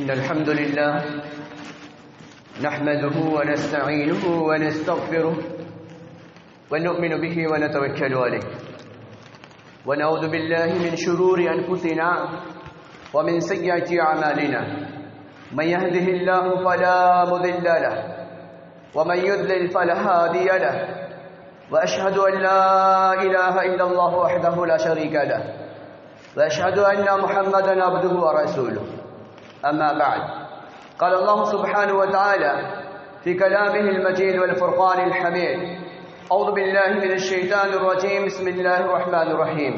إن الحمد لله نحمده ونستعينه ونستغفره ونؤمن به ونتوكل عليه ونعوذ بالله من شرور أنفسنا ومن سيئات أعمالنا من يهده الله فلا مضل له ومن يضلل فلا هادي له وأشهد أن لا إله إلا الله وحده لا شريك له وأشهد أن محمدا عبده ورسوله. أما بعد، قال الله سبحانه وتعالى في كلامه المجيد والفرقان الحميد: أعوذ بالله من الشيطان الرجيم، بسم الله الرحمن الرحيم.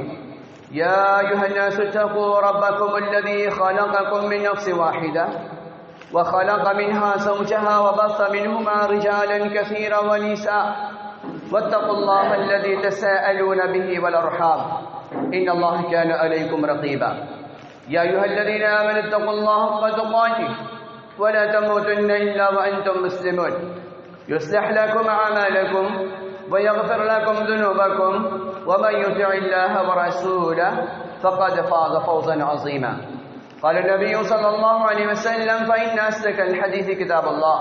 يا أيها الناس اتقوا ربكم الذي خلقكم من نفس واحدة وخلق منها زوجها وبث منهما رجالا كثيرا ونساء واتقوا الله الذي تساءلون به والأرحام إن الله كان عليكم رقيبا. يا أيها الذين آمنوا اتقوا الله حق تقاته ولا تموتن إلا وأنتم مسلمون. يصلح لكم أعمالكم ويغفر لكم ذنوبكم ومن يطع الله ورسوله فقد فاز فوزا عظيما. قال النبي صلى الله عليه وسلم: فإن أصدق الحديث كتاب الله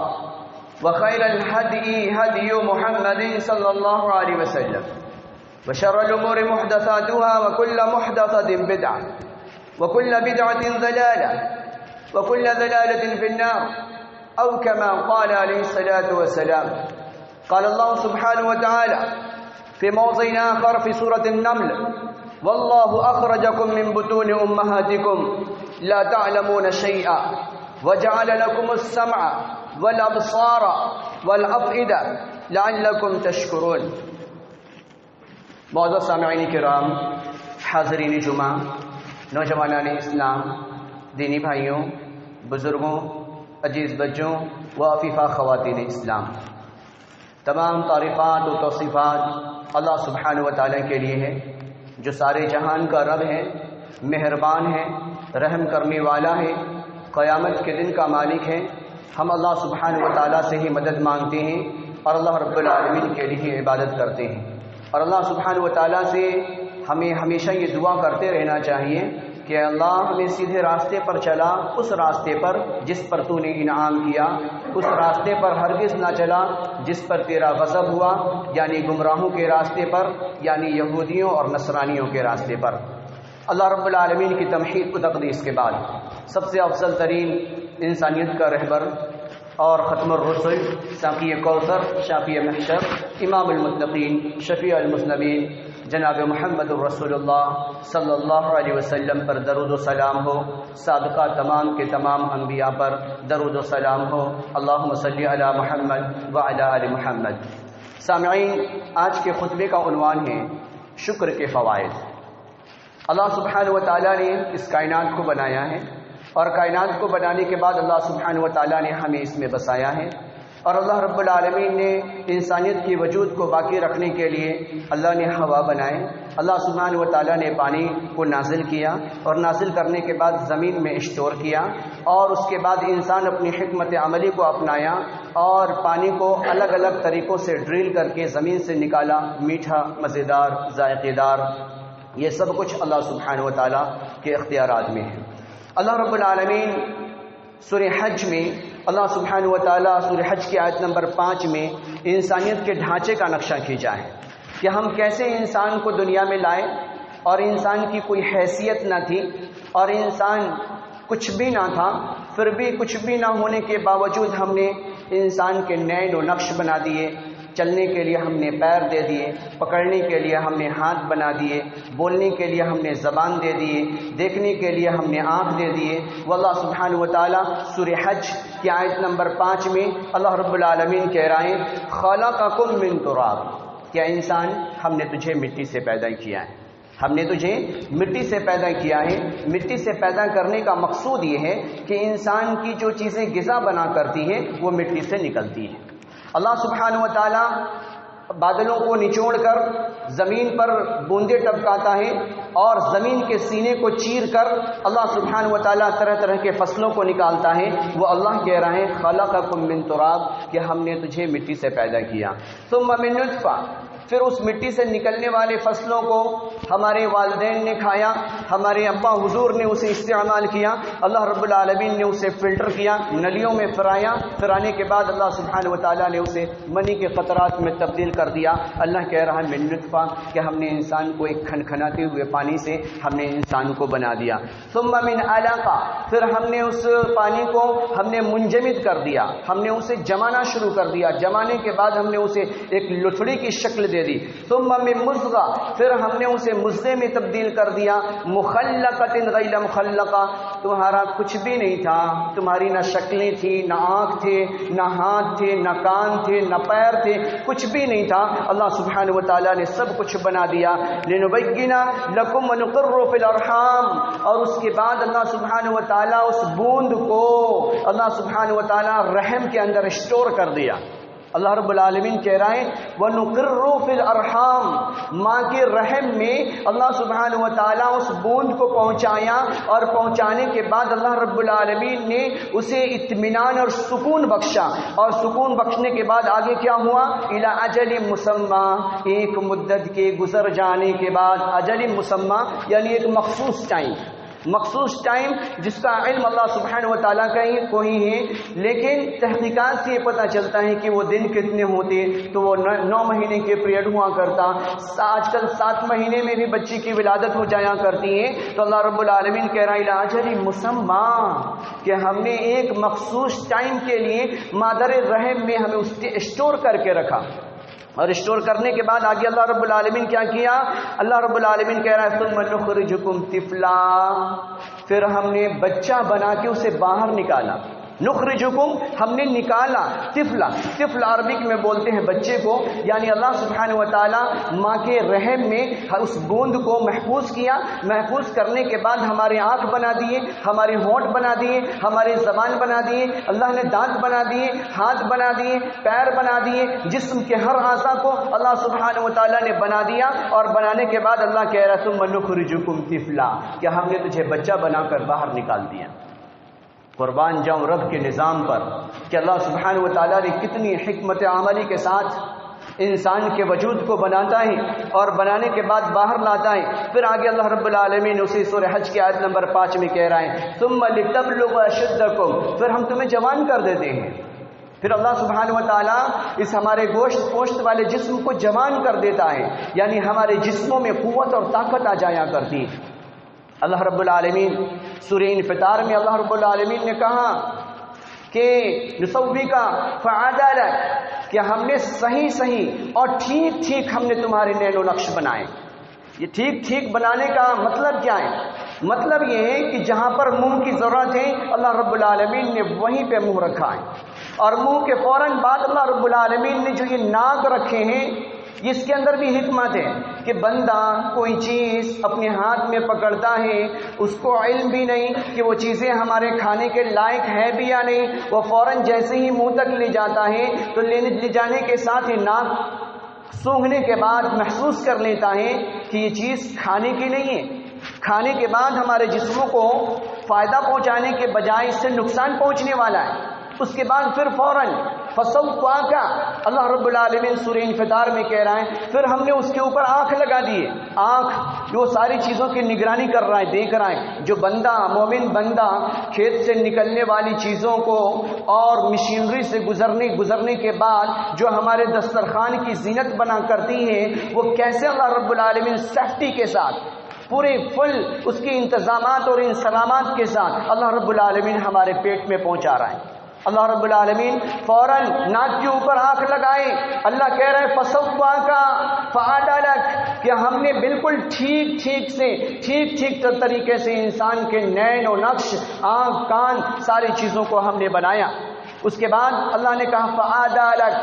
وخير الهدي هدي محمد صلى الله عليه وسلم وشر الأمور محدثاتها وكل محدثة بدعة وكل بدعة ضلالة وكل ضلالة في النار، أو كما قال عليه الصلاة والسلام. قال الله سبحانه وتعالى في موضع آخر في سورة النمل: والله أخرجكم من بطون أمهاتكم لا تعلمون شيئا وجعل لكم السمع والأبصار والأفئدة لعلكم تشكرون. معزز سامعین کرام، حاضرین جمعہ، نوجوانان اسلام، دینی بھائیوں، بزرگوں، عزیز بچوں و عفیفہ خواتین اسلام، تمام تعریفات و توصیفات اللہ سبحانہ و تعالیٰ کے لیے ہے جو سارے جہان کا رب ہے، مہربان ہے، رحم کرنے والا ہے، قیامت کے دن کا مالک ہے۔ ہم اللہ سبحانہ و تعالیٰ سے ہی مدد مانگتے ہیں اور اللہ رب العالمین کے لیے عبادت کرتے ہیں، اور اللہ سبحانہ و تعالیٰ سے ہمیں ہمیشہ یہ دعا کرتے رہنا چاہیے کہ اللہ ہمیں سیدھے راستے پر چلا، اس راستے پر جس پر تو نے انعام کیا، اس راستے پر ہرگز نہ چلا جس پر تیرا غضب ہوا، یعنی گمراہوں کے راستے پر، یعنی یہودیوں اور نصرانیوں کے راستے پر۔ اللہ رب العالمین کی تمحید و تقدیس کے بعد سب سے افضل ترین انسانیت کا رہبر اور ختم الرسل، ساقی کوثر، شافی محشر، امام المتقین، شفیع المذنبین، جناب محمد الرسول اللہ صلی اللہ علیہ وسلم پر درود و سلام ہو، سابقہ تمام کے تمام انبیاء پر درود و سلام ہو۔ اللہم صلی علی محمد وعلی آل محمد۔ سامعین، آج کے خطبے کا عنوان ہے شکر کے فوائد۔ اللہ سبحانہ و تعالیٰ نے اس کائنات کو بنایا ہے، اور کائنات کو بنانے کے بعد اللہ سبحانہ و تعالیٰ نے ہمیں اس میں بسایا ہے، اور اللہ رب العالمین نے انسانیت کی وجود کو باقی رکھنے کے لیے اللہ نے ہوا بنائے، اللہ سبحانہ و تعالیٰ نے پانی کو نازل کیا، اور نازل کرنے کے بعد زمین میں اسٹور کیا، اور اس کے بعد انسان اپنی حکمت عملی کو اپنایا اور پانی کو الگ الگ طریقوں سے ڈرل کر کے زمین سے نکالا، میٹھا، مزیدار، ذائقے دار۔ یہ سب کچھ اللہ سبحانہ و تعالیٰ کے اختیارات میں ہے۔ اللہ رب العالمین سورہ حج میں، اللہ سبحانہ و تعالیٰ سورہ حج کی آیت نمبر 5 میں انسانیت کے ڈھانچے کا نقشہ کھینچا ہے کہ ہم کیسے انسان کو دنیا میں لائے، اور انسان کی کوئی حیثیت نہ تھی اور انسان کچھ بھی نہ تھا، پھر بھی کچھ بھی نہ ہونے کے باوجود ہم نے انسان کے نین و نقش بنا دیے، چلنے کے لیے ہم نے پیر دے دیے، پکڑنے کے لیے ہم نے ہاتھ بنا دیے، بولنے کے لیے ہم نے زبان دے دیے، دیکھنے کے لیے ہم نے آنکھ دے دیے۔ واللہ سبحانہ و تعالیٰ سورہ حج کی آیت نمبر 5 میں اللہ رب العالمین کہہ رہے ہیں: خلقکم من تراب، کیا انسان ہم نے تجھے مٹی سے پیدا کیا ہے، ہم نے تجھے مٹی سے پیدا کیا ہے۔ مٹی سے پیدا کرنے کا مقصود یہ ہے کہ انسان کی جو چیزیں غذا بنا کرتی ہیں وہ مٹی سے نکلتی ہیں۔ اللہ سبحانہ و تعالیٰ بادلوں کو نچوڑ کر زمین پر بوندیں ٹپکاتا ہے، اور زمین کے سینے کو چیر کر اللہ سبحانہ و تعالیٰ طرح طرح کے فصلوں کو نکالتا ہے، وہ اللہ کہہ رہے ہیں خلقکم من تراب، کہ ہم نے تجھے مٹی سے پیدا کیا، ثم من نطفہ، پھر اس مٹی سے نکلنے والے فصلوں کو ہمارے والدین نے کھایا، ہمارے ابا حضور نے اسے استعمال کیا، اللہ رب العالمین نے اسے فلٹر کیا، نلیوں میں پھرانے کے بعد اللہ سبحانہ و تعالیٰ نے اسے منی کے قطرات میں تبدیل کر دیا۔ اللہ کہہ رہا ہے من نطفہ، کہ ہم نے انسان کو ایک کھنکھناتے ہوئے پانی سے ہم نے انسان کو بنا دیا، ثم من علقہ، پھر ہم نے اس پانی کو ہم نے منجمد کر دیا، ہم نے اسے جمانا شروع کر دیا، جمانے کے بعد ہم نے اسے ایک لتھڑی کی شکل دے دی، ثم من مضغہ، پھر ہم نے اسے مضغے میں تبدیل کر دیا، مخلقۃ غیر مخلقہ، تمہارا کچھ بھی نہیں تھا، تمہاری نہ شکلیں تھی، نہ آنکھ تھے، نہ ہاتھ تھے، نہ کان تھے، نہ پیر تھے، کچھ بھی نہیں تھا، اللہ سبحانہ و تعالیٰ نے سب کچھ بنا دیا، لنبین لکم ونقر فی الارحام، اور اس کے بعد اللہ سبحانہ و تعالیٰ اس بوند کو اللہ سبحانہ و تعالیٰ رحم کے اندر اسٹور کر دیا۔ اللہ رب العالمین کہہ رہے ہیں وَنُقِرُّ فِي الْأَرْحَامِ، ماں کے رحم میں اللہ سبحانہ و تعالیٰ اس بوند کو پہنچایا، اور پہنچانے کے بعد اللہ رب العالمین نے اسے اطمینان اور سکون بخشا، اور سکون بخشنے کے بعد آگے کیا ہوا، اِلَىٰ أَجَلٍ مُّسَمًّى، ایک مدت کے گزر جانے کے بعد، اجل مسمى یعنی ایک مخصوص ٹائم جس کا علم اللہ سبحانہ و تعالیٰ کو ہی ہے، لیکن تحقیقات سے یہ پتہ چلتا ہے کہ وہ دن کتنے ہوتے، تو وہ 9 مہینے کے پیریڈ ہوا کرتا، آج کل 7 مہینے میں بھی بچی کی ولادت ہو جایا کرتی ہے، تو اللہ رب العالمین کہہ رہا ہے اِلَىٰ أَجَلٍ مُّسَمًّى، کہ ہم نے ایک مخصوص ٹائم کے لیے مادر رحم میں ہمیں اسٹور کر کے رکھا، اور اسٹور کرنے کے بعد آگے اللہ رب العالمین کیا کیا، اللہ رب العالمین کہہ رہا ہے ثم نخرجکم طفلا، پھر ہم نے بچہ بنا کے اسے باہر نکالا، نخرجکم ہم نے نکالا، طفل عربک میں بولتے ہیں بچے کو، یعنی اللہ سبحانہ و تعالیٰ ماں کے رحم میں اس بوند کو محفوظ کیا، محفوظ کرنے کے بعد ہمارے آنکھ بنا دیے، ہمارے ہونٹ بنا دیے، ہمارے زبان بنا دیے، اللہ نے دانت بنا دیے، ہاتھ بنا دیے، پیر بنا دیے، جسم کے ہر اعضاء کو اللہ سبحانہ و تعالیٰ نے بنا دیا، اور بنانے کے بعد اللہ کہہ رہا ثم نخرجکم طفلا، کہ ہم نے تجھے بچہ بنا کر باہر نکال دیا۔ قربان جاؤں رب کے نظام پر کہ اللہ سبحانہ و تعالیٰ نے کتنی حکمت عملی کے ساتھ انسان کے وجود کو بناتا ہے، اور بنانے کے بعد باہر لاتا ہے۔ پھر آگے اللہ رب العالمین اسی سورہ حج کی آیت نمبر 5 میں کہہ رہا ہے ثم لتبلغوا اشدکم، پھر ہم تمہیں جوان کر دیتے ہیں، پھر اللہ سبحانہ و تعالیٰ اس ہمارے گوشت پوشت والے جسم کو جوان کر دیتا ہے، یعنی ہمارے جسموں میں قوت اور طاقت آ جایا کرتی ہے۔ اللہ رب العالمین سورہ انفطار میں اللہ رب العالمین نے کہا کہ نسویکا فعدلک، کہ ہم نے صحیح اور ٹھیک ہم نے تمہارے نین و نقش بنائے۔ یہ ٹھیک بنانے کا مطلب کیا ہے؟ مطلب یہ ہے کہ جہاں پر منہ کی ضرورت ہے اللہ رب العالمین نے وہیں پہ منہ رکھا ہے، اور منہ کے فوراً بعد اللہ رب العالمین نے جو یہ ناک رکھے ہیں، اس کے اندر بھی حکمت ہے کہ بندہ کوئی چیز اپنے ہاتھ میں پکڑتا ہے، اس کو علم بھی نہیں کہ وہ چیزیں ہمارے کھانے کے لائق ہے بھی یا نہیں، وہ فوراً جیسے ہی منہ تک لے جاتا ہے تو لے جانے کے ساتھ ہی ناک سونگھنے کے بعد محسوس کر لیتا ہے کہ یہ چیز کھانے کی نہیں ہے، کھانے کے بعد ہمارے جسموں کو فائدہ پہنچانے کے بجائے اس سے نقصان پہنچنے والا ہے۔ اس کے بعد پھر فوراً فسواک، اللہ رب العالمین سورہ انفطار میں کہہ رہا ہے پھر ہم نے اس کے اوپر آنکھ لگا دیے، آنکھ جو ساری چیزوں کی نگرانی کر رہا ہے، دیکھ رہا ہے، جو بندہ مومن بندہ کھیت سے نکلنے والی چیزوں کو اور مشینری سے گزرنے کے بعد جو ہمارے دسترخوان کی زینت بنا کرتی ہیں، وہ کیسے اللہ رب العالمین سیفٹی کے ساتھ پورے فل اس کی انتظامات اور انسلامات کے ساتھ اللہ رب العالمین ہمارے پیٹ میں پہنچا رہا ہے۔ اللہ رب العالمین فوراً ناک کے اوپر آنکھ لگائے، اللہ کہہ رہے فسواک فعدلک، کہ ہم نے بالکل ٹھیک طریقے سے انسان کے نین و نقش، آنکھ کان ساری چیزوں کو ہم نے بنایا۔ اس کے بعد اللہ نے کہا فعدلک،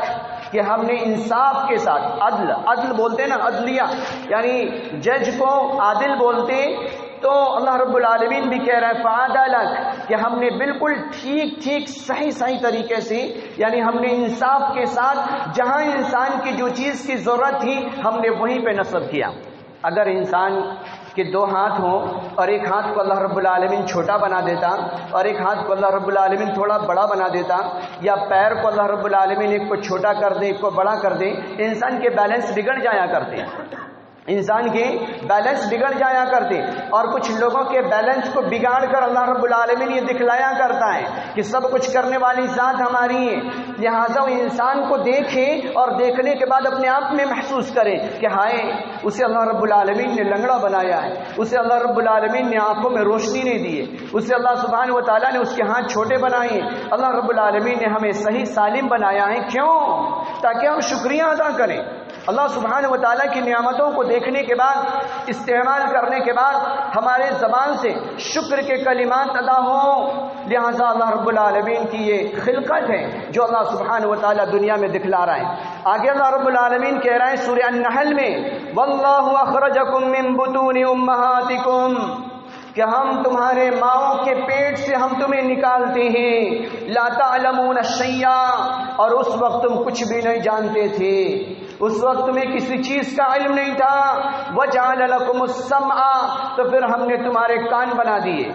کہ ہم نے انصاف کے ساتھ، عدل بولتے نا، عدلیہ یعنی جج کو عادل بولتے، تو اللہ رب العالمین بھی کہہ رہا ہے فعدلک، کہ ہم نے بالکل ٹھیک صحیح طریقے سے، یعنی ہم نے انصاف کے ساتھ جہاں انسان کی جو چیز کی ضرورت تھی ہم نے وہیں پہ نصب کیا۔ اگر انسان کہ دو ہاتھ ہوں اور ایک ہاتھ کو اللہ رب العالمین چھوٹا بنا دیتا اور ایک ہاتھ کو اللہ رب العالمین تھوڑا بڑا بنا دیتا، یا پیر کو اللہ رب العالمین ایک کو چھوٹا کر دے ایک کو بڑا کر دے، انسان کے بیلنس بگڑ جایا کرتے ہیں، انسان کے بیلنس بگڑ جایا کرتے۔ اور کچھ لوگوں کے بیلنس کو بگاڑ کر اللہ رب العالمین یہ دکھلایا کرتا ہے کہ سب کچھ کرنے والی ذات ہماری ہے، لہٰذا وہ انسان کو دیکھے اور دیکھنے کے بعد اپنے آپ میں محسوس کرے کہ ہائے اسے اللہ رب العالمین نے لنگڑا بنایا ہے، اسے اللہ رب العالمین نے آنکھوں میں روشنی نہیں دی ہے، اسے اللہ سبحانہ و تعالیٰ نے اس کے ہاتھ چھوٹے بنائے ہیں، اللہ رب العالمین نے ہمیں صحیح سالم بنایا ہے۔ کیوں؟ تاکہ ہم شکریہ ادا کریں۔ اللہ سبحانہ و تعالیٰ کی نعمتوں کو دیکھنے کے بعد، استعمال کرنے کے بعد ہمارے زبان سے شکر کے کلمات ادا ہوں۔ لہذا اللہ رب العالمین کی یہ خلقت ہے جو اللہ سبحانہ و تعالیٰ دنیا میں دکھلا رہا ہے۔ آگے اللہ رب العالمین کہہ رہا ہے سورہ النحل میں، وَاللَّهُ أَخْرَجَكُم مِّن بُطُونِ أُمَّهَاتِكُمْ، کہ ہم تمہارے ماؤں کے پیٹ سے ہم تمہیں نکالتے ہیں، لا تعلمون شیئا، اور اس وقت تم کچھ بھی نہیں جانتے تھے، اس وقت تمہیں کسی چیز کا علم نہیں تھا، وجعل لکم السمع، تو پھر ہم نے تمہارے کان بنا دیے،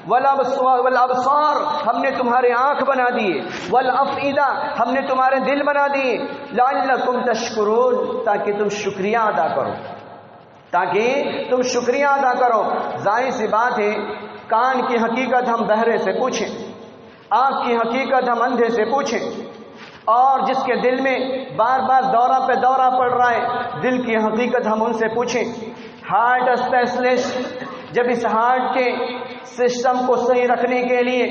والابصار، ہم نے تمہارے آنکھ بنا دیے، والافئدہ، ہم نے تمہارے دل بنا دیے، لعلکم تشکرون، تاکہ تم شکریہ ادا کرو، تاکہ تم شکریہ ادا کرو۔ ظاہر سی بات ہے کان کی حقیقت ہم بہرے سے پوچھیں، آنکھ کی حقیقت ہم اندھے سے پوچھیں، اور جس کے دل میں بار بار دورہ پہ دورہ پڑ رہا ہے دل کی حقیقت ہم ان سے پوچھیں۔ ہارٹ اسپیشلسٹ جب اس ہارٹ کے سسٹم کو صحیح رکھنے کے لیے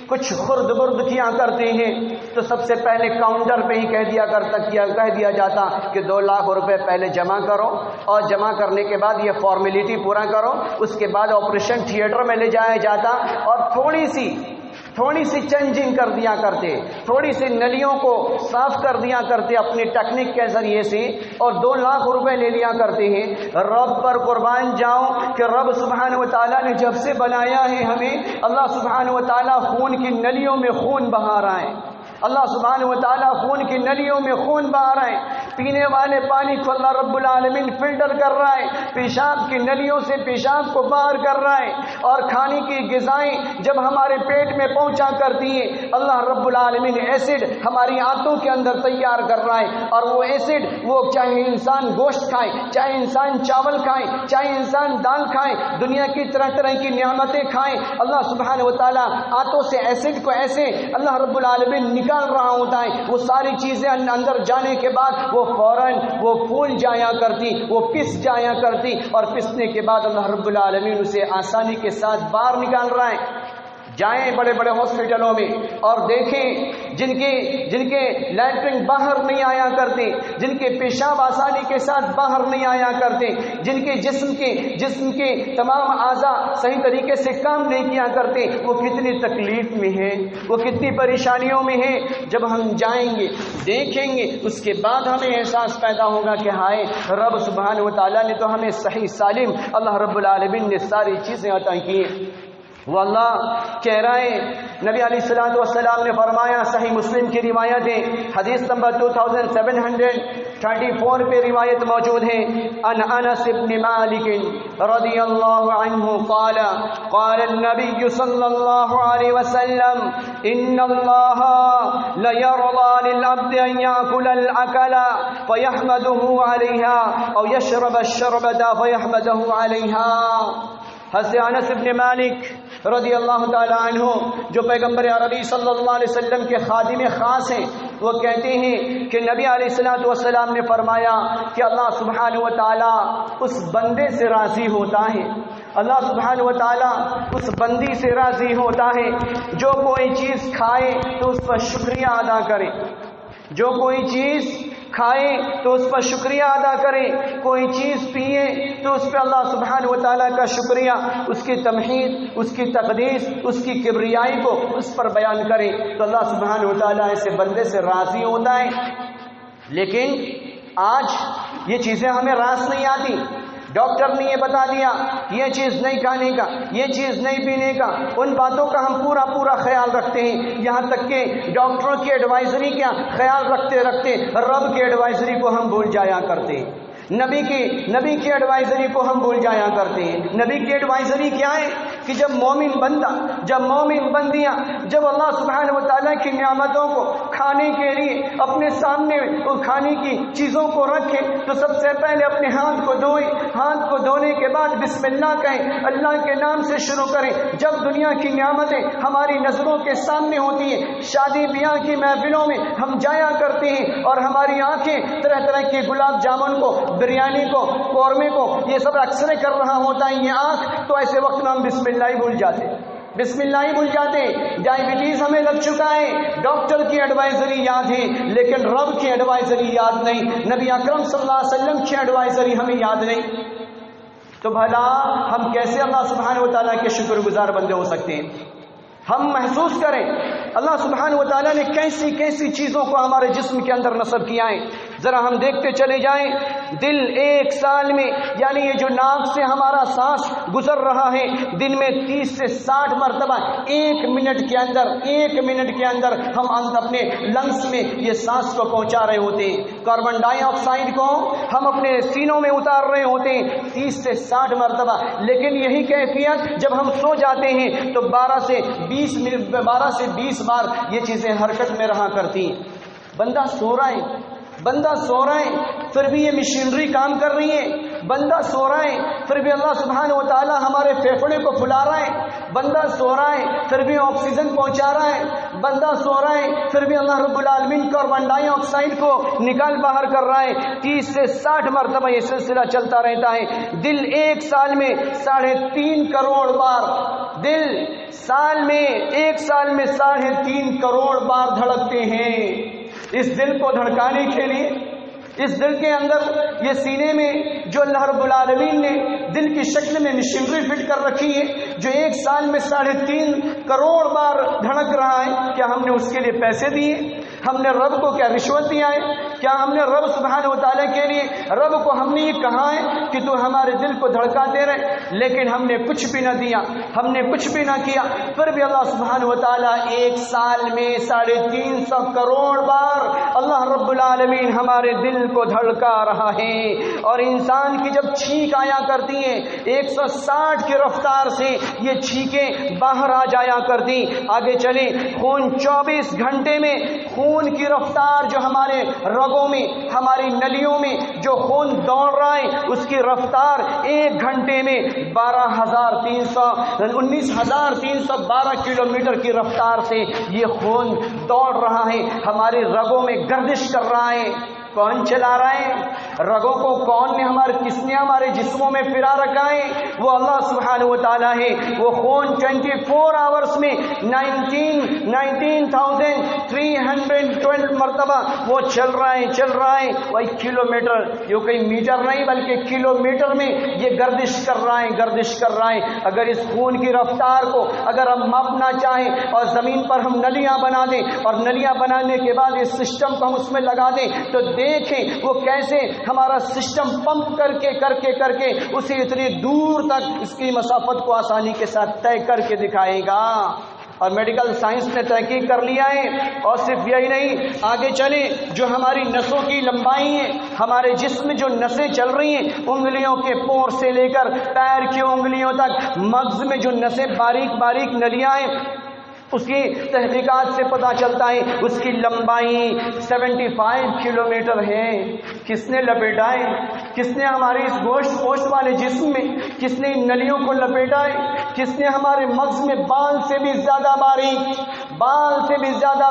کچھ خرد برد کیا کرتے ہیں تو سب سے پہلے کاؤنٹر پہ ہی کہہ دیا جاتا کہ 2 لاکھ روپے پہلے جمع کرو، اور جمع کرنے کے بعد یہ فارمیلٹی پورا کرو، اس کے بعد آپریشن تھیٹر میں لے جایا جاتا اور تھوڑی سی چینجنگ کر دیا کرتے، تھوڑی سی نلیوں کو صاف کر دیا کرتے اپنی ٹیکنیک کے ذریعے سے، اور 2 لاکھ روپے لے لیا کرتے ہیں۔ رب پر قربان جاؤں کہ رب سبحانہ و تعالیٰ نے جب سے بنایا ہے ہمیں، اللہ سبحانہ و تعالیٰ خون کی نلیوں میں خون بہا رہا ہے، اللہ سبحانہ و تعالیٰ خون کی نلیوں میں خون بہا رہا ہے، پینے والے پانی کو اللہ رب العالمین فلٹر کر رہا ہے، پیشاب کی نلیوں سے پیشاب کو باہر کر رہا ہے، اور کھانے کی غذائیں جب ہمارے پیٹ میں پہنچا کرتی ہیں اللہ رب العالمین ایسڈ ہماری آنتوں کے اندر تیار کر رہا ہے، اور وہ ایسڈ وہ چاہے انسان گوشت کھائے، چاہے انسان چاول کھائے، چاہے انسان دال کھائے، دنیا کی طرح طرح کی نعمتیں کھائیں، اللہ سبحانہ و تعالیٰ آنتوں سے ایسڈ کو ایسے اللہ رب العالمین نکال رہا ہوتا ہے، وہ ساری چیزیں اندر جانے کے بعد وہ فوراً وہ پھول جایا کرتی، وہ پس جایا کرتی، اور پسنے کے بعد اللہ رب العالمین اسے آسانی کے ساتھ باہر نکال رہا ہے۔ جائیں بڑے بڑے ہاسپٹلوں میں اور دیکھیں جن کے لیٹرنگ باہر نہیں آیا کرتے، جن کے پیشاب آسانی کے ساتھ باہر نہیں آیا کرتے، جن کے جسم کے تمام اعضاء صحیح طریقے سے کام نہیں کیا کرتے، وہ کتنی تکلیف میں ہیں، وہ کتنی پریشانیوں میں ہیں۔ جب ہم جائیں گے دیکھیں گے اس کے بعد ہمیں احساس پیدا ہوگا کہ ہائے رب سبحانہ و تعالیٰ نے تو ہمیں صحیح سالم اللہ رب العالمین نے ساری چیزیں عطا کی ہیں۔ وہ اللہ کہہ رہا ہے، نبی علیہ الصلوۃ والسلام نے فرمایا، صحیح مسلم کی روایت ہے، حدیث نمبر 2734 پہ روایت موجود ہے، ان انس بن مالک رضی اللہ عنہ قال قال النبی صلی اللہ علیہ وسلم ان اللہ لیرضى للعبد ان یاکل الاکل فیحمده علیها او یشرب الشربة فیحمده علیها۔ حضرت انس بن مالک رضی اللہ تعالی عنہ جو پیغمبر عربی صلی اللہ علیہ وسلم کے خادم خاص ہیں، وہ کہتے ہیں کہ نبی علیہ الصلوۃ والسلام نے فرمایا کہ اللہ سبحانہ و تعالی اس بندے سے راضی ہوتا ہے، اللہ سبحانہ و تعالی اس بندی سے راضی ہوتا ہے جو کوئی چیز کھائے تو اس پر شکریہ ادا کرے، جو کوئی چیز کھائے تو اس پر شکریہ ادا کرے، کوئی چیز پیے تو اس پہ اللہ سبحانہ و تعالیٰ کا شکریہ، اس کی تمحید، اس کی تقدیس، اس کی کبریائی کو اس پر بیان کرے، تو اللہ سبحانہ و تعالیٰ ایسے بندے سے راضی ہوتا ہے۔ لیکن آج یہ چیزیں ہمیں راس نہیں آتی، ڈاکٹر نے یہ بتا دیا یہ چیز نہیں کھانے کا، یہ چیز نہیں پینے کا، ان باتوں کا ہم پورا خیال رکھتے ہیں، یہاں تک کہ ڈاکٹروں کی ایڈوائزری کا خیال رکھتے رب کی ایڈوائزری کو ہم بھول جایا کرتے ہیں۔ نبی کی ایڈوائزری کو ہم بھول جایا کرتے ہیں۔ نبی کی ایڈوائزری کیا ہے کہ جب مومن بندہ، جب مومن بندیاں جب اللہ سبحانہ و تعالیٰ کی نعمتوں کو کھانے کے لیے اپنے سامنے کھانے کی چیزوں کو رکھیں تو سب سے پہلے اپنے ہاتھ کو دھوئیں، ہاتھ کو دھونے کے بعد بسم اللہ کہیں، اللہ کے نام سے شروع کریں۔ جب دنیا کی نعمتیں ہماری نظروں کے سامنے ہوتی ہیں، شادی بیاہ کی محفلوں میں ہم جایا کرتے ہیں اور ہماری آنکھیں طرح طرح کے گلاب جامن کو، بریانی کو، قورمے کو یہ سب اکثر کر رہا ہوتا ہے یہ آنکھ، تو ایسے وقت میں ہم بسم اللہ ہی بھول جاتے ہیں، بسم اللہ ہی بھول جاتے ہیں۔ ڈائبٹیز ہمیں لگ چکا ہے، ڈاکٹر کی ایڈوائزری یاد ہے لیکن رب کی ایڈوائزری یاد نہیں، نبی اکرم صلی اللہ علیہ وسلم کی ایڈوائزری ہمیں یاد نہیں، تو بھلا ہم کیسے اللہ سبحانہ و تعالیٰ کے شکر گزار بندے ہو سکتے ہیں؟ ہم محسوس کریں اللہ سبحانہ و تعالیٰ نے کیسی کیسی چیزوں کو ہمارے جسم کے اندر نصب کیا ہے، ذرا ہم دیکھتے چلے جائیں۔ دل ایک سال میں، یعنی یہ جو ناک سے ہمارا سانس گزر رہا ہے، دن میں 30 سے 60 مرتبہ ایک منٹ کے اندر ہم اپنے لنگس میں یہ سانس کو پہنچا رہے ہوتے ہیں، کاربن ڈائی آکسائڈ کو ہم اپنے سینوں میں اتار رہے ہوتے ہیں 30 سے 60 مرتبہ، لیکن یہی کیفیت جب ہم سو جاتے ہیں تو 12 سے 20 بار یہ چیزیں حرکت میں رہا کرتی ہیں۔ بندہ سو رہا ہے پھر بھی یہ مشینری کام کر رہی ہے، بندہ سو رہا ہے پھر بھی اللہ سبحانہ و تعالی ہمارے پھیپھڑے کو پھلا رہا ہے، بندہ سو رہا ہے پھر بھی آکسیجن پہنچا رہا ہے، بندہ سو رہا ہے پھر بھی اللہ رب العالمین کاربن ڈائی آکسائڈ کو نکال باہر کر رہا ہے۔ 30 سے 60 مرتبہ یہ سلسلہ چلتا رہتا ہے۔ دل ایک سال میں 3.5 کروڑ بار، دل ایک سال میں 3.5 کروڑ بار دھڑکتے ہیں۔ اس دل کو دھڑکانے کے لیے، اس دل کے اندر یہ سینے میں جو اللہ رب العالمین نے دل کی شکل میں مشینری فٹ کر رکھی ہے، جو ایک سال میں 3.5 کروڑ بار دھڑک رہا ہے، کیا ہم نے اس کے لیے پیسے دیے؟ ہم نے رب کو کیا رشوت دیا ہے؟ کیا ہم نے رب سبحانہ و تعالیٰ کے لیے رب کو ہم نے یہ کہا ہے کہ تو ہمارے دل کو دھڑکا دے رہے؟ لیکن ہم نے کچھ بھی نہ دیا، ہم نے کچھ بھی نہ کیا، پھر بھی اللہ سبحانہ و تعالیٰ ایک سال میں 350 کروڑ بار اللہ رب العالمین ہمارے دل کو دھڑکا رہا ہے۔ اور انسان کی جب چھینک آیا کرتی ہے 160 کی رفتار سے یہ چھینکیں باہر آ جایا کرتی۔ آگے چلیں، خون 24 گھنٹے میں خون کی رفتار جو ہمارے رگوں میں، ہماری نلیوں میں جو خون دوڑ رہا ہے اس کی رفتار 1 گھنٹے میں 19,312 کلومیٹر کی رفتار سے یہ خون دوڑ رہا ہے، ہمارے رگوں میں گردش کر رہا ہے۔ کون چلا رہا ہے رگوں کو؟ کس نے ہمارے جسموں میں پھرا رکھا ہے؟ وہ اللہ سبحانہ و تعالیٰ ہے۔ وہ خون 24 آورز میں 19,312 مرتبہ وہ چل رہا ہے۔ وہ 1 کلومیٹر، یہ کوئی میٹر نہیں بلکہ کلومیٹر میں یہ گردش کر رہا ہے۔ اگر اس خون کی رفتار کو اگر ہم ماپنا چاہیں اور زمین پر ہم نلیاں بنا دیں اور نلیاں بنانے کے بعد اس سسٹم کو ہم اس میں لگا دیں تو دیکھیں وہ کیسے ہمارا سسٹم پمپ کر کے اسے اتنی دور تک اس کی مسافت کو آسانی کے ساتھ طے کر کے دکھائے گا۔ اور میڈیکل سائنس نے تحقیق کر لیا ہے۔ اور صرف یہی نہیں، آگے چلیں، جو ہماری نسوں کی لمبائی ہے، ہمارے جسم میں جو نسیں چل رہی ہیں، انگلیوں کے پور سے لے کر پیر کی انگلیوں تک، مغز میں جو نسیں باریک نلیاں ہیں، اس کی تحقیقات سے پتہ چلتا ہے اس کی لمبائی 75 کلومیٹر ہے۔ کس نے لپیٹا ہے؟ کس نے ہمارے اس گوشت والے جسم میں کس نے ان نلیوں کو لپیٹا ہے؟ کس نے ہمارے مغز میں بال سے بھی زیادہ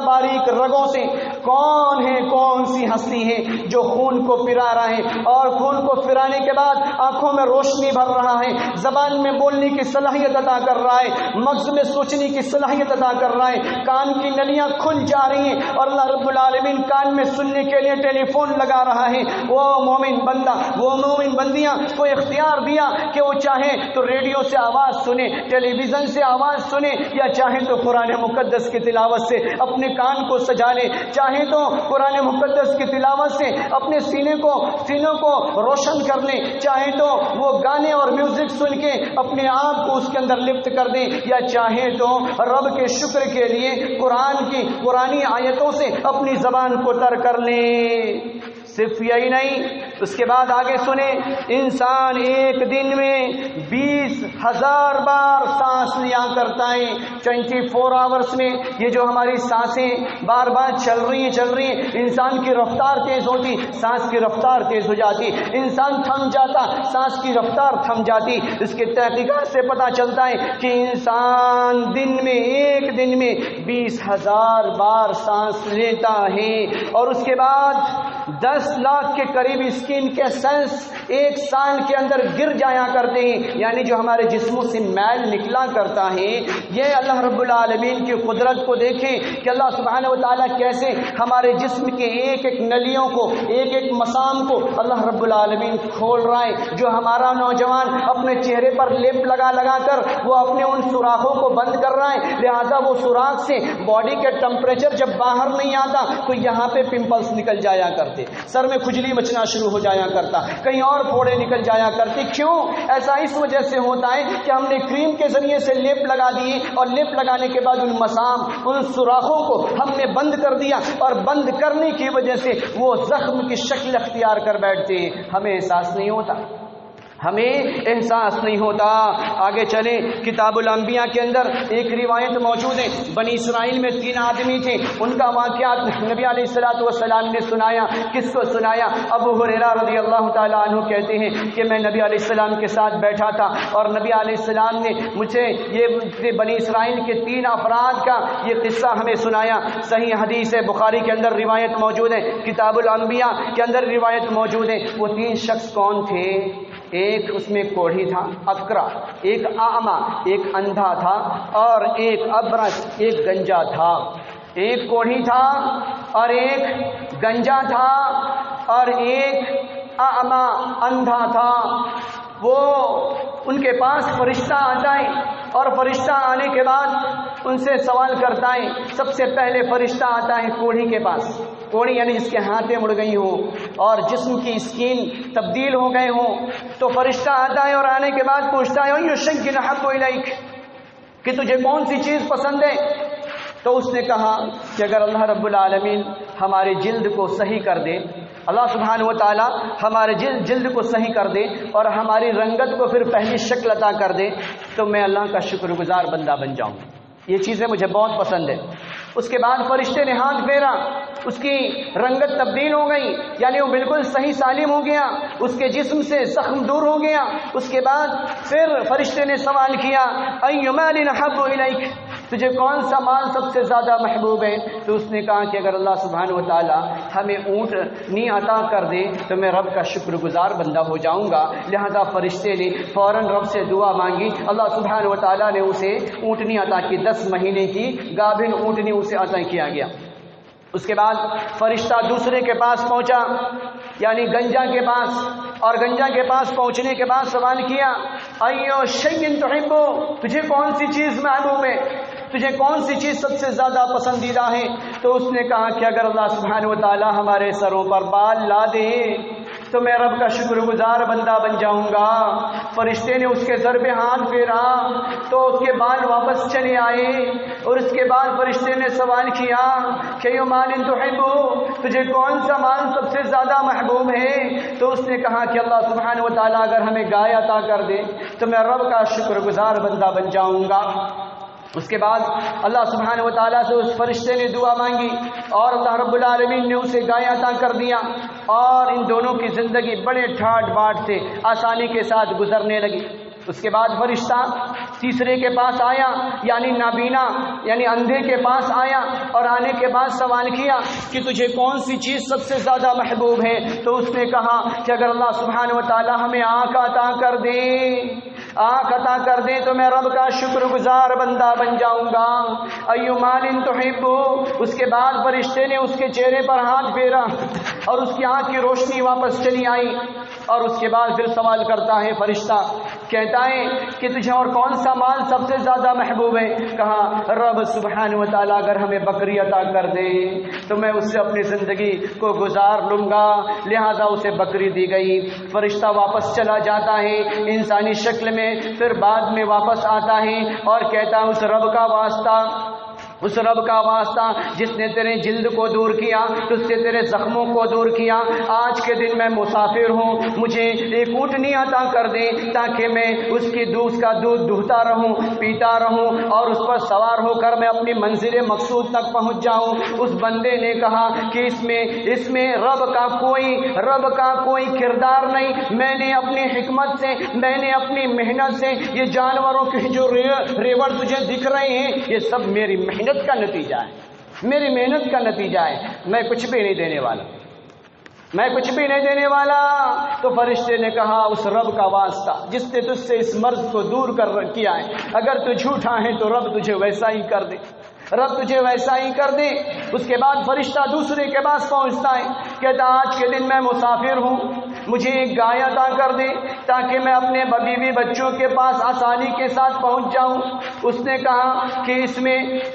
باریک رگوں سے کون سی ہستی ہے جو خون کو پھرا رہا ہے اور خون کو پھرانے کے بعد آنکھوں میں روشنی بھر رہا ہے، زبان میں بولنے کی صلاحیت عطا کر رہا ہے، مغز میں سوچنے کی صلاحیت عطا کر رہا ہے، کان کی نلیاں کھل جا رہی ہیں اور اللہ رب العالمین کان میں سننے کے لیے ٹیلی فون لگا رہا ہے۔ وہ مومن بندیاں کو اختیار دیا کہ وہ چاہے تو ریڈیو سے آواز سنے، ٹیلی ویژن سے آواز سنے، یا چاہے تو قرآن مقدس کی تلاوت سے اپنے کان کو سجا لے، چاہے تو قرآن مقدس کی تلاوت سے اپنے سینوں کو روشن کر لیں، چاہے تو وہ گانے اور میوزک سن کے اپنے آپ کو اس کے اندر لپت کر دیں، یا چاہے تو رب کے شکر کے لیے قرآن کی قرآنی آیتوں سے اپنی زبان کو تر کر لیں۔ صرف یہی نہیں، اس کے بعد آگے سنیں، انسان ایک دن میں 20,000 بار سانس لیا کرتا ہے۔ 24 آورس میں یہ جو ہماری سانسیں بار بار چل رہی ہیں، انسان کی رفتار تیز ہوتی، سانس کی رفتار تیز ہو جاتی، انسان تھم جاتا، سانس کی رفتار تھم جاتی۔ اس کے تحقیقات سے پتہ چلتا ہے کہ انسان ایک دن میں 20,000 بار سانس لیتا ہے، اور اس کے بعد 10 لاکھ کے قریب اسکن کے سیلز ایک سال کے اندر گر جایا کرتے ہیں، یعنی جو ہمارے جسموں سے میل نکلا کرتا ہے۔ یہ اللہ رب العالمین کی قدرت کو دیکھیں کہ اللہ سبحانہ وتعالی کیسے ہمارے جسم کے ایک ایک نلیوں کو، ایک ایک مسام کو اللہ رب العالمین کھول رہا ہے۔ جو ہمارا نوجوان اپنے چہرے پر لیپ لگا کر وہ اپنے ان سوراخوں کو بند کر رہا ہے، لہذا وہ سوراخ سے باڈی کے ٹمپریچر جب باہر نہیں آتا تو یہاں پہ پمپلز نکل جایا کرتے، سر میں کھجلی مچنا شروع ہو جایا کرتا، کہیں اور پھوڑے نکل جایا کرتے۔ کیوں ایسا؟ اس وجہ سے ہوتا ہے کہ ہم نے کریم کے ذریعے سے لیپ لگا دیے، اور لیپ لگانے کے بعد ان مسام، ان سوراخوں کو ہم نے بند کر دیا، اور بند کرنے کی وجہ سے وہ زخم کی شکل اختیار کر بیٹھتے ہیں، ہمیں احساس نہیں ہوتا، ہمیں احساس نہیں ہوتا۔ آگے چلیں، کتاب الانبیاء کے اندر ایک روایت موجود ہے، بنی اسرائیل میں 3 آدمی تھے، ان کا واقعات نبی علیہ الصلوۃ والسلام نے سنایا۔ کس کو سنایا؟ ابو ہریرہ رضی اللہ تعالیٰ عنہ کہتے ہیں کہ میں نبی علیہ السلام کے ساتھ بیٹھا تھا، اور نبی علیہ السلام نے مجھے یہ بنی اسرائیل کے 3 افراد کا یہ قصہ ہمیں سنایا۔ صحیح حدیث ہے، بخاری کے اندر روایت موجود ہے، کتاب الانبیاء کے اندر روایت موجود ہے۔ وہ 3 شخص کون تھے؟ ایک اس میں کوڑھی تھا، اکرا، ایک اعمى، ایک اندھا تھا، اور ایک ابرص، ایک گنجا تھا۔ ایک کوڑھی تھا اور ایک گنجا تھا اور ایک اعمى، اندھا تھا۔ وہ ان کے پاس فرشتہ آتا ہے، اور فرشتہ آنے کے بعد ان سے سوال کرتا ہے۔ سب سے پہلے فرشتہ آتا ہے کوڑھی کے پاس، کوڑھی یعنی جس کے ہاتھیں مڑ گئی ہوں اور جسم کی اسکن تبدیل ہو گئے ہوں، تو فرشتہ آتا ہے اور آنے کے بعد پوچھتا ہے اَيُّ احب الیک، کہ تجھے کون سی چیز پسند ہے؟ تو اس نے کہا کہ اگر اللہ رب العالمین ہمارے جلد کو صحیح کر دے، اللہ سبحانہ و تعالی ہمارے جلد کو صحیح کر دے اور ہماری رنگت کو پھر پہلی شکل عطا کر دے، تو میں اللہ کا شکر گزار بندہ بن جاؤں، یہ چیزیں مجھے بہت پسند ہے۔ اس کے بعد فرشتے نے ہاتھ پھیرا، اس کی رنگت تبدیل ہو گئی، یعنی وہ بالکل صحیح سالم ہو گیا، اس کے جسم سے زخم دور ہو گیا۔ اس کے بعد پھر فرشتے نے سوال کیا اَيُّ مَالٍ أَحَبُّ إِلَيْكَ، تجھے کون سا مال سب سے زیادہ محبوب ہے؟ تو اس نے کہا کہ اگر اللہ سبحانہ و تعالی ہمیں اونٹنی عطا کر دے تو میں رب کا شکر گزار بندہ ہو جاؤں گا۔ لہذا فرشتے نے فوراً رب سے دعا مانگی، اللہ سبحانہ و تعالی نے اسے اونٹنی عطا کی، 10 مہینے کی گابھن اونٹنی اسے عطا کیا گیا۔ اس کے بعد فرشتہ دوسرے کے پاس پہنچا، یعنی گنجا کے پاس، اور گنجا کے پاس پہنچنے کے بعد سوال کیا اَيُّ شَيْءٍ تُحِبُّ، تجھے کون سی چیز محبوب ہے، تجھے کون سی چیز سب سے زیادہ پسندیدہ ہے؟ تو اس نے کہا کہ اگر اللہ سبحانہ و تعالی ہمارے سروں پر بال لا دے تو میں رب کا شکر گزار بندہ بن جاؤں گا۔ فرشتے نے اس کے سر پہ ہاتھ پھیرا تو اس کے بال واپس چلے آئے، اور اس کے بعد فرشتے نے سوال کیا کہ اَيُّ مَالٍ تُحِبُّ، تجھے کون سا مال سب سے زیادہ محبوب ہے؟ تو اس نے کہا کہ اللہ سبحانہ و تعالیٰ اگر ہمیں گائے عطا کر دے تو میں رب کا شکر گزار بندہ بن جاؤں گا۔ اس کے بعد اللہ سبحانہ و تعالیٰ سے اس فرشتے نے دعا مانگی، اور اللہ رب العالمین نے اسے گائے عطا کر دیا، اور ان دونوں کی زندگی بڑے ٹھاٹ باٹ سے آسانی کے ساتھ گزرنے لگی۔ اس کے بعد فرشتہ تیسرے کے پاس آیا، یعنی نابینا یعنی اندھے کے پاس آیا، اور آنے کے بعد سوال کیا کہ تجھے کون سی چیز سب سے زیادہ محبوب ہے؟ تو اس نے کہا کہ اگر اللہ سبحانہ و تعالی ہمیں آنکھ عطا کر دے، آنکھ عطا کر دے تو میں رب کا شکر گزار بندہ بن جاؤں گا۔ اَيُّ مَالٍ تُحِبُّ، اس کے بعد فرشتے نے اس کے چہرے پر ہاتھ پھیرا اور اس کی آنکھ کی روشنی واپس چلی آئی، اور اس کے بعد پھر سوال کرتا ہے فرشتہ، کہتا ہے کہ تجھے اور کون سا مال سب سے زیادہ محبوب ہے؟ کہا رب سبحانہ و تعالیٰ اگر ہمیں بکری عطا کر دے تو میں اس سے اپنی زندگی کو گزار لوں گا، لہذا اسے بکری دی گئی۔ فرشتہ واپس چلا جاتا ہے انسانی شکل میں، پھر بعد میں واپس آتا ہے اور کہتا ہے اس رب کا واسطہ اس رب کا واسطہ جس نے تیرے جلد کو دور کیا، تجھ سے تیرے زخموں کو دور کیا۔ آج کے دن میں مسافر ہوں، مجھے ایک اونٹنی عطا کر دے تاکہ میں اس کی دودھ کا دودھ دہتا رہوں، پیتا رہوں اور اس پر سوار ہو کر میں اپنی منزل مقصود تک پہنچ جاؤں۔ اس بندے نے کہا کہ اس میں رب کا کوئی کردار نہیں، میں نے اپنی حکمت سے، میں نے اپنی محنت سے، یہ جانوروں کے جو ریوڑ تجھے دکھ رہے ہیں یہ سب میری محنت کا نتیجہ ہے، میری محنت کا نتیجہ ہے، میں کچھ بھی نہیں دینے والا، میں کچھ بھی نہیں دینے والا۔ تو فرشتے نے کہا اس رب کا واسطہ جس نے تجھ سے اس مرض کو دور کیا ہے، اگر تو جھوٹا ہے تو رب تجھے ویسا ہی کر دے، رب تجھے ویسا ہی کر دے۔ اس کے بعد فرشتہ دوسرے کے پاس پہنچتا ہے، کہتا آج کے دن میں مسافر ہوں، مجھے ایک گائے عطا کر دے تاکہ میں اپنے بیوی بچوں کے پاس آسانی کے ساتھ پہنچ جاؤں۔ اس نے کہا کہ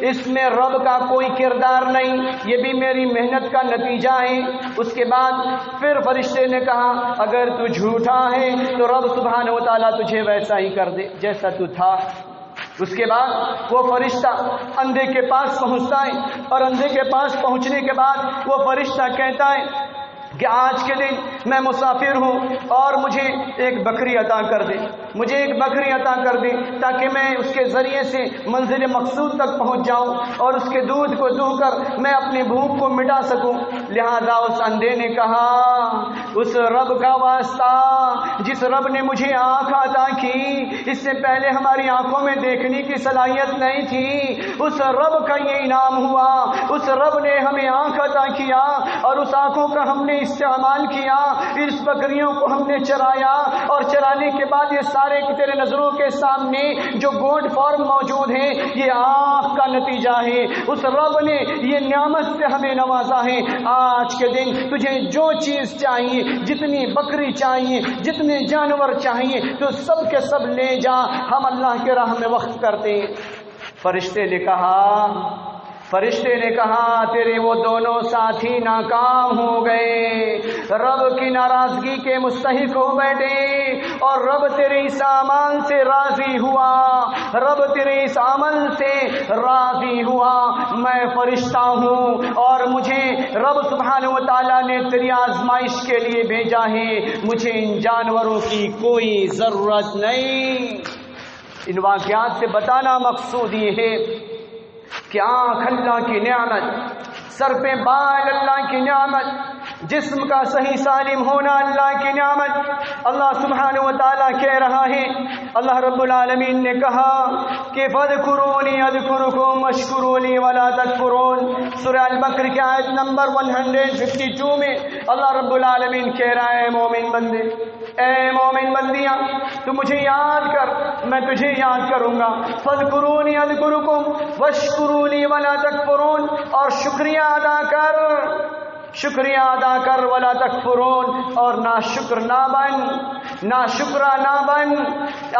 اس میں رب کا کوئی کردار نہیں، یہ بھی میری محنت کا نتیجہ ہے۔ اس کے بعد پھر فرشتے نے کہا اگر تو جھوٹا ہے تو رب سبحانہ و تعالیٰ تجھے ویسا ہی کر دے جیسا تو تھا۔ اس کے بعد وہ فرشتہ اندھے کے پاس پہنچتا ہے، اور اندھے کے پاس پہنچنے کے بعد وہ فرشتہ کہتا ہے کہ آج کے دن میں مسافر ہوں اور مجھے ایک بکری عطا کر دے، مجھے ایک بکری عطا کر دے تاکہ میں اس کے ذریعے سے منزل مقصود تک پہنچ جاؤں اور اس کے دودھ کو دو کر میں اپنی بھوک کو مٹا سکوں۔ لہذا اس اندھے نے کہا اس رب کا واسطہ جس رب نے مجھے آنکھ عطا کی، اس سے پہلے ہماری آنکھوں میں دیکھنے کی صلاحیت نہیں تھی، اس رب کا یہ انعام ہوا، اس رب نے ہمیں آنکھ عطا کیا اور اس آنکھوں کا ہم نے استعمال کیا، اس بکریوں کو ہم نے چرایا اور چرانے کے بعد یہ سارے تیرے نظروں کے سامنے جو گوڈ فارم موجود ہیں یہ آنکھ کا نتیجہ ہے۔ اس رب نے یہ نعمت سے ہمیں نوازا ہے۔ آج کے دن تجھے جو چیز چاہیے، جتنی بکری چاہیے، جتنے جانور چاہیے تو سب کے سب لے جا، ہم اللہ کے راہ میں وقت کرتے ہیں۔ فرشتے نے کہا تیرے وہ دونوں ساتھی ناکام ہو گئے، رب کی ناراضگی کے مستحق ہو بیٹھے، اور رب تیرے اس عمل سے راضی ہوا، رب تیرے اس عمل سے راضی ہوا۔ میں فرشتہ ہوں اور مجھے رب سبحانہ و تعالیٰ نے تیری آزمائش کے لیے بھیجا ہے، مجھے ان جانوروں کی کوئی ضرورت نہیں۔ ان واقعات سے بتانا مقصود یہ ہے کہ آنکھ اللہ کی نعمت، سر پہ بال اللہ کی نعمت، جسم کا صحیح سالم ہونا اللہ کی نعمت۔ اللہ سبحانہ و تعالیٰ کہہ رہا ہے، اللہ رب العالمین نے کہا کہ فَاذْكُرُونِي أَذْكُرُكُمْ وَاشْكُرُوا لِي وَلَا تَكْفُرُونَ۔ سورہ البقرہ کی آیت نمبر 152 میں اللہ رب العالمین کہہ رہا ہے مومن بندے، اے مومن بندیاں تو مجھے یاد کر، میں تجھے یاد کروں گا۔ فَاذْكُرُونِي أَذْكُرُكُمْ وَاشْكُرُوا لِي وَلَا تَكْفُرُونَ، اور شکریہ ادا کر ولا تکفرون، اور ناشکر نہ بن۔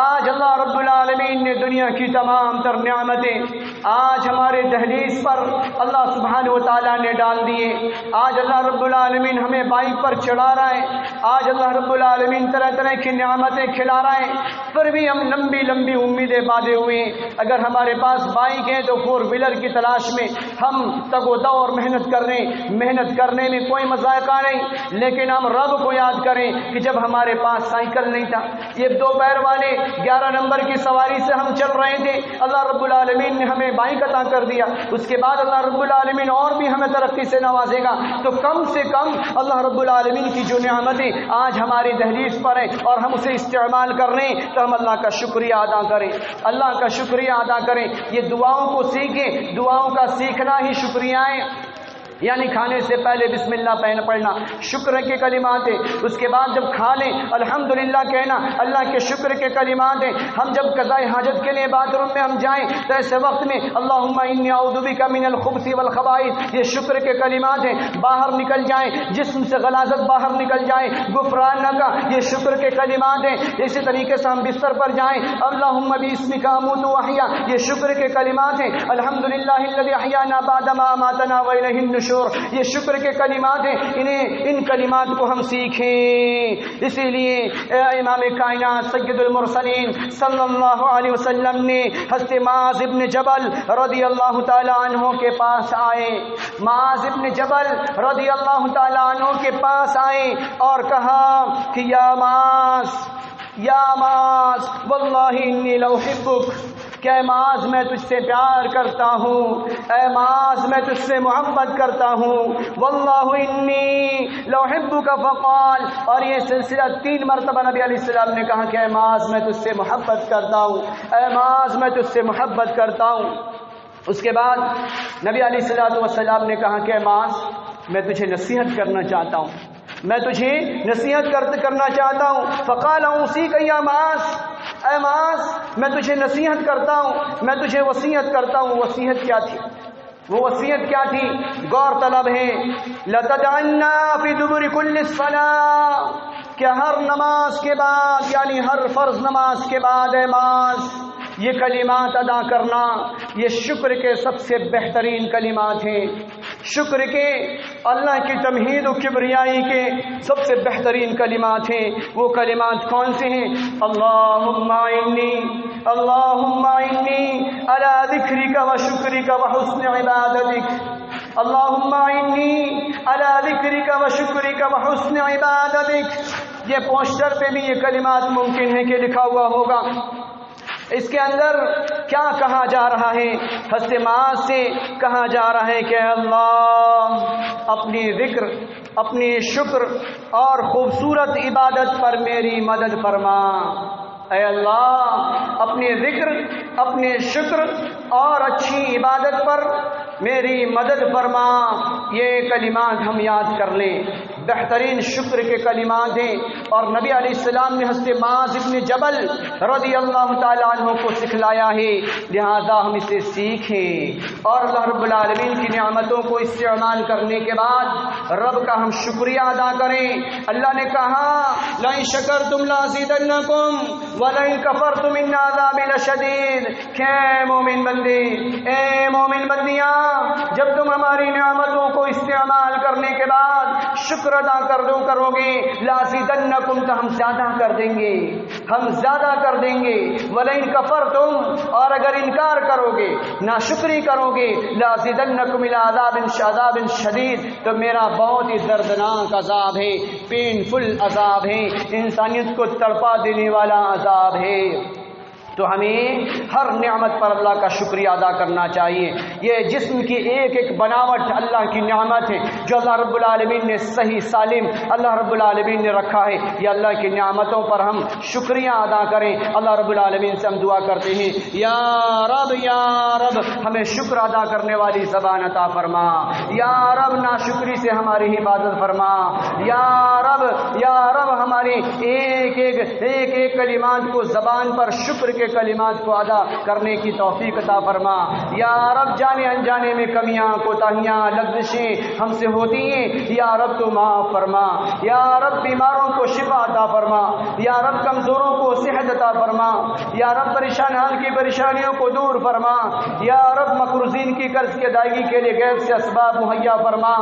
آج اللہ رب العالمین نے دنیا کی تمام تر نعمتیں آج ہمارے دہلیز پر اللہ سبحانہ و تعالیٰ نے ڈال دیے۔ آج اللہ رب العالمین ہمیں بائک پر چڑھا رہا ہے، آج اللہ رب العالمین طرح طرح کی نعمتیں کھلا رہا ہے، پھر بھی ہم لمبی لمبی امیدیں باندھے ہوئے ہیں۔ اگر ہمارے پاس بائک ہے تو 4 ویلر کی تلاش میں ہم تگ و دو اور محنت کرنے میں کوئی مذائقہ نہیں، لیکن ہم رب کو یاد کریں کہ جب ہمارے پاس سائیکل نہیں تھا، یہ 2 پیر والے 11 نمبر کی سواری سے ہم چل رہے تھے، اللہ رب العالمین نے ہمیں بائک عطا کر دیا، اس کے بعد اللہ رب العالمین اور بھی ہمیں ترقی سے نوازے گا۔ تو کم سے کم اللہ رب العالمین کی جو نعمتیں آج ہماری دہلیز پر ہیں اور ہم اسے استعمال کر رہے ہیں تو ہم اللہ کا شکریہ ادا کریں، اللہ کا شکریہ ادا کریں۔ یہ دعاؤں کو سیکھیں، دعاؤں کا سیکھنا ہی شکریہ ہے، یعنی کھانے سے پہلے بسم اللہ پڑھنا شکر کے کلمات ہیں، اس کے بعد جب کھا لیں الحمدللہ کہنا اللہ کے شکر کے کلمات ہیں۔ ہم جب قضاء حاجت کے لیے باتھ روم میں ہم جائیں تو ایسے وقت میں اللہم انی اعوذ بک من الخبث والخبائث، یہ شکر کے کلمات ہیں۔ باہر نکل جائیں، جسم سے غلاظت باہر نکل جائے، غفرانک کا یہ شکر کے کلمات ہیں۔ اسی طریقے سے ہم بستر پر جائیں اللہم باسمک اموت واحیا، یہ شکر کے کلمات ہیں۔ الحمدللہ الذی احیانا بعد ما اماتنا والیہ النشور، والنشور، یہ شکر کے کلمات ہیں، ان کلمات کو ہم سیکھیں۔ اسی لیے امام کائنات سید المرسلین صلی اللہ علیہ وسلم نے حضرت معاذ ابن جبل رضی اللہ تعالی عنہ کے پاس آئے، معاذ ابن جبل رضی اللہ تعالی عنہ کے پاس آئے اور کہا کہ یا معاذ واللہ انی لأحبک، کہ اے معاذ میں تجھ سے پیار کرتا ہوں، اے معاذ میں تجھ سے محبت کرتا ہوں، واللہ انی لأحبک فقال، اور یہ سلسلہ 3 مرتبہ نبی علیہ السلام نے کہا کہ اے معاذ میں تجھ سے محبت کرتا ہوں، اے معاذ میں تجھ سے محبت کرتا ہوں۔ اس کے بعد نبی علیہ السلام نے کہا کہ اے معاذ میں تجھے نصیحت کرنا چاہتا ہوں، میں تجھے نصیحت کرنا چاہتا ہوں۔ فقال اوصیک یا معاذ، اے معاذ میں تجھے نصیحت کرتا ہوں، میں تجھے وصیت کرتا ہوں۔ وصیت کیا تھی؟ وہ وصیت کیا تھی؟ غور طلب ہے۔ لتدعنا فی دبر کل الصلاۃ، کہ ہر نماز کے بعد یعنی ہر فرض نماز کے بعد اے معاذ یہ کلمات ادا کرنا، یہ شکر کے سب سے بہترین کلمات ہیں، شکر کے اللہ کی تمہید و کبریائی کے سب سے بہترین کلمات ہیں۔ وہ کلمات کون سے ہیں؟ اللہم انی علی ذکرک و شکرک و حسن عبادتک، اللہم انی علی ذکرک و شکرک و حسن عبادتک۔ یہ پوسٹر پہ بھی یہ کلمات ممکن ہے کہ لکھا ہوا ہوگا۔ اس کے اندر کیا کہا جا رہا ہے؟ حضرت معاذ سے کہا جا رہا ہے کہ اللہ اپنی ذکر، اپنی شکر اور خوبصورت عبادت پر میری مدد فرما، اے اللہ اپنی ذکر، اپنے شکر اور اچھی عبادت پر میری مدد فرما۔ یہ کلمات ہم یاد کر لیں، بہترین شکر کے کلمات ہیں، اور نبی علیہ السلام نے حضرت معاذ ابن جبل رضی اللہ تعالیٰ عنہ کو سکھلایا ہے، لہذا ہم اسے سیکھیں اور اللہ رب العالمین کی نعمتوں کو استعمال کرنے کے بعد رب کا ہم شکریہ ادا کریں۔ اللہ نے کہا لئن شکرتم لازیدنکم ولئن کفرتم ان عذابی لشدید، کہ اے مومن بندے، اے مومن بندیاں، جب تم ہماری نعمتوں کو استعمال کرنے کے بعد شکر ادا کرو گے، لازیدنکم، تو ہم زیادہ کر دیں گے، ہم زیادہ کر دیں گے، ولئن کفرتم، اور اگر انکار کرو گے، ناشکری کرو گے، لازیدنکم الی عذاب شدید، تو میرا بہت ہی دردناک عذاب ہے، پینفل عذاب ہے، انسانیت کو تڑپا دینے والا عذاب ہے۔ تو ہمیں ہر نعمت پر اللہ کا شکریہ ادا کرنا چاہیے۔ یہ جسم کی ایک ایک بناوٹ اللہ کی نعمت ہے جو اللہ رب العالمین نے صحیح سالم اللہ رب العالمین نے رکھا ہے۔ یہ اللہ کی نعمتوں پر ہم شکریہ ادا کریں۔ اللہ رب العالمین سے ہم دعا کرتے ہیں، یا رب ہمیں شکر ادا کرنے والی زبان عطا فرما، یا رب ناشکری سے ہماری حفاظت فرما، یا رب ہماری ایک ایک کلمات کو زبان پر شکر کے کلمات کو ادا کرنے کی توفیق عطا فرما۔ یا رب جانے انجانے میں کمیاں، کوتاہیاں، لغزشیں ہم سے ہوتی ہیں، یا رب تو معاف فرما۔ یا رب بیماروں کو شفا عطا فرما، یا رب کمزوروں کو صحت عطا فرما، یا رب پریشان حال کی پریشانیوں کو دور فرما، یا رب مقروضین کی قرض کی ادائیگی کے لیے غیب سے اسباب مہیا فرما۔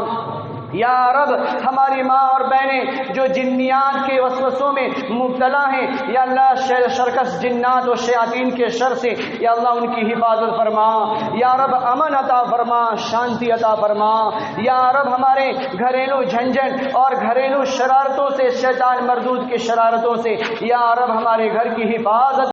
یا رب ہماری ماں اور بہنیں جو جنیات کے وسوسوں میں مبتلا ہیں، یا اللہ شرکس جنات و شیاطین کے شر سے یا اللہ ان کی حفاظت فرما۔ یا رب امن عطا فرما، شانتی عطا فرما۔ یا رب ہمارے گھریلو جھنجھٹ اور گھریلو شرارتوں سے، شیطان مردود کی شرارتوں سے یا رب ہمارے گھر کی حفاظت